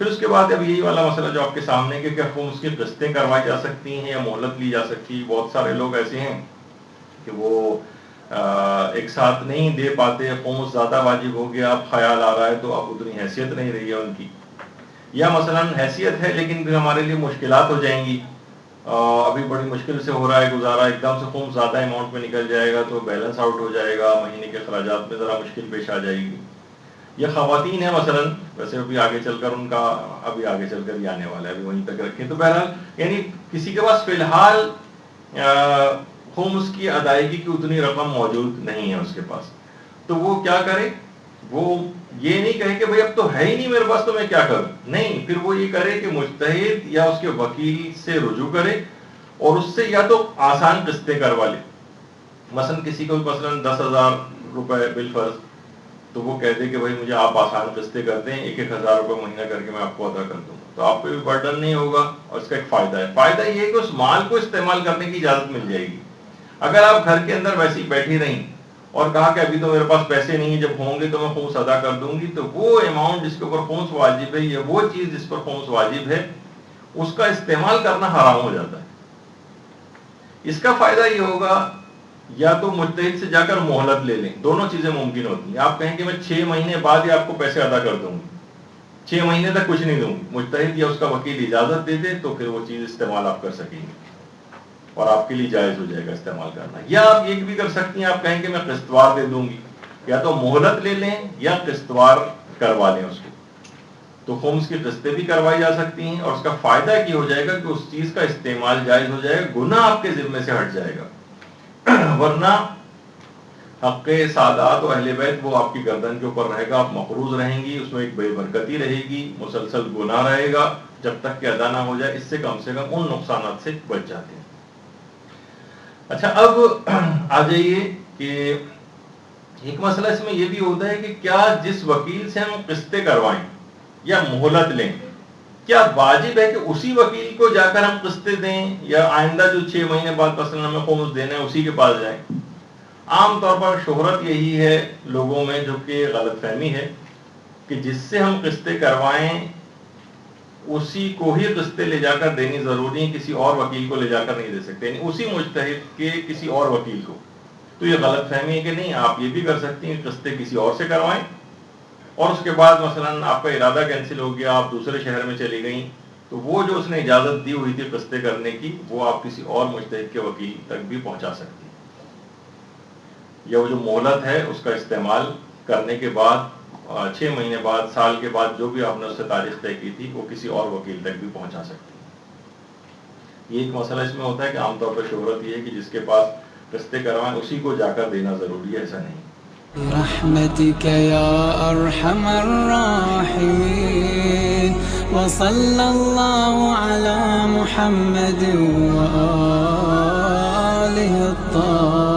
پھر اس کے بعد اب یہی والا مسئلہ جو آپ کے سامنے کہ کیا خمس کی قسطیں کروائی جا سکتی ہیں یا مہلت لی جا سکتی ہے. بہت سارے لوگ ایسے ہیں کہ وہ ایک ساتھ نہیں دے پاتے، خمس زیادہ واجب ہو گیا، اب خیال آ رہا ہے تو اب اتنی حیثیت نہیں رہی ہے ان کی، یا مثلا حیثیت ہے لیکن پھر ہمارے لیے مشکلات ہو جائیں گی، ابھی بڑی مشکل سے ہو رہا ہے گزارا، ایک دم سے خمس زیادہ اماؤنٹ میں نکل جائے گا تو بیلنس آؤٹ ہو جائے گا، مہینے کے اخراجات میں ذرا مشکل پیش آ جائے گی. یہ خواتین ہیں مثلا، ویسے ابھی آگے چل کر ان کا ابھی آگے چل کر یہ آنے والا ہے، ابھی وہیں تک رکھیں. تو بہرحال یعنی کسی کے پاس فی الحال خمس کی ادائیگی کی اتنی رقم موجود نہیں ہے اس کے پاس، تو وہ کیا کرے؟ وہ یہ نہیں کہے کہ بھئی اب تو ہے ہی نہیں میرے پاس تو میں کیا کروں، نہیں، پھر وہ یہ کرے کہ مجتہد یا اس کے وکیل سے رجوع کرے اور اس سے یا تو آسان قسطیں کروا لے. مثلا کسی کو مثلا 10,000 روپے بالفرض، تو وہ کہتے کہ بھائی مجھے آپ آسان قسطیں کر دیں، 1,000 روپے مہینہ کر کے میں آپ کو ادا کر دوں، تو آپ کو بھی برڈن نہیں ہوگا اور اس کا ایک فائدہ ہے. فائدہ یہ ہے کہ اس مال کو استعمال کرنے کی اجازت مل جائے گی. اگر آپ گھر کے اندر ویسی بیٹھی رہیں اور کہا کہ ابھی تو میرے پاس پیسے نہیں ہیں، جب ہوں گے تو میں خمس ادا کر دوں گی، تو وہ اماؤنٹ جس کے اوپر خمس واجب ہے یا وہ چیز جس پر خمس واجب ہے اس کا استعمال کرنا حرام ہو جاتا ہے. اس کا فائدہ یہ ہوگا یا تو مجتہد سے جا کر مہلت لے لیں، دونوں چیزیں ممکن ہوتی ہیں. آپ کہیں کہ میں 6 مہینے بعد ہی آپ کو پیسے ادا کر دوں گی، 6 مہینے تک کچھ نہیں دوں گی، مجتہد یا اس کا وکیل اجازت دے دے تو پھر وہ چیز استعمال آپ کر سکیں گے اور آپ کے لیے جائز ہو جائے گا استعمال کرنا. یا آپ یہ بھی کر سکتی ہیں، آپ کہیں کہ میں قسطوار دے دوں گی، یا تو مہلت لے لیں یا قسطوار کروا لیں اس کو، تو خمس کی قسطیں بھی کروائی جا سکتی ہیں اور اس کا فائدہ یہ ہو جائے گا کہ اس چیز کا استعمال جائز ہو جائے گا، گناہ آپ کے ذمے سے ہٹ جائے گا. ورنہ حق سادات و اہل بیت وہ آپ کی گردن کے اوپر رہے گا، آپ مقروض رہیں گی، اس میں ایک بے برکتی رہے گی، مسلسل گناہ رہے گا جب تک کہ ادا نہ ہو جائے. اس سے کم ان نقصانات سے بچ جاتے ہیں. اچھا، اب آ جائیے کہ ایک مسئلہ اس میں یہ بھی ہوتا ہے کہ کیا جس وکیل سے ہم قسطیں کروائیں یا مہلت لیں، کیا واجب ہے کہ اسی وکیل کو جا کر ہم قسطیں دیں یا آئندہ جو 6 مہینے بعد مثلا ہمیں خمس دینا ہے اسی کے پاس جائیں؟ عام طور پر شہرت یہی ہے لوگوں میں، جو کہ غلط فہمی ہے، کہ جس سے ہم قسطیں کروائیں اسی کو ہی قسطیں لے جا کر دینی ضروری ہے، کسی اور وکیل کو لے جا کر نہیں دے سکتے، یعنی اسی مجتہد کے کسی اور وکیل کو. تو یہ غلط فہمی ہے کہ نہیں، آپ یہ بھی کر سکتی ہیں قسطیں کسی اور سے کروائیں اور اس کے بعد مثلا آپ کا ارادہ کینسل ہو گیا، آپ دوسرے شہر میں چلی گئیں، تو وہ جو اس نے اجازت دی ہوئی تھی قسطیں کرنے کی وہ آپ کسی اور مجتہد کے وکیل تک بھی پہنچا سکتی ہیں. یا وہ جو مہلت ہے اس کا استعمال کرنے کے بعد 6 مہینے بعد، سال کے بعد، جو بھی آپ نے اس سے تاریخ طے کی تھی وہ کسی اور وکیل تک بھی پہنچا سکتی ہے. یہ ایک مسئلہ اس میں ہوتا ہے کہ عام طور پر شہرت یہ ہے کہ جس کے پاس قسطیں کروائیں اسی کو جا کر دینا ضروری ہے، ایسا نہیں. برحمتك يا أرحم الراحمين وصلى الله على محمد وآله الطاهرين.